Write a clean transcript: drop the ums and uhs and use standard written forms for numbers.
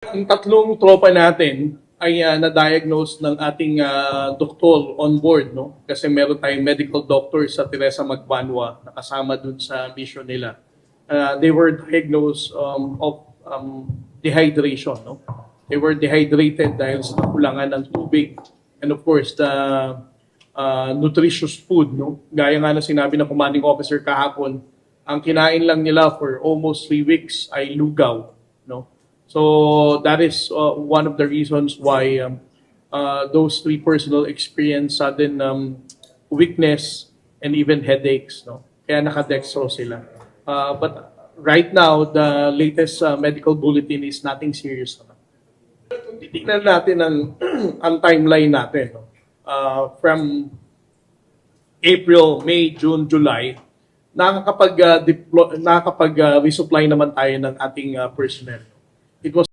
Ang tatlong tropa natin ay na-diagnose ng ating doktor on board, no? Kasi meron tayong medical doctor sa Teresa Magbanwa na kasama dun sa mission nila. They were diagnosed of dehydration, no? They were dehydrated dahil sa kakulangan ng tubig and of course the nutritious food, no? Gaya nga na sinabi ng commanding officer kahapon, ang kinain lang nila for almost 3 weeks ay lugaw, no? So that is one of the reasons why those three personnel experience sudden weakness and even headaches, no? Kaya naka-dextro sila. But right now, the latest medical bulletin is nothing serious naman. Kung titignan natin ang timeline natin, no? From April, May, June, July, nakakapag-resupply naman tayo ng ating personnel. It was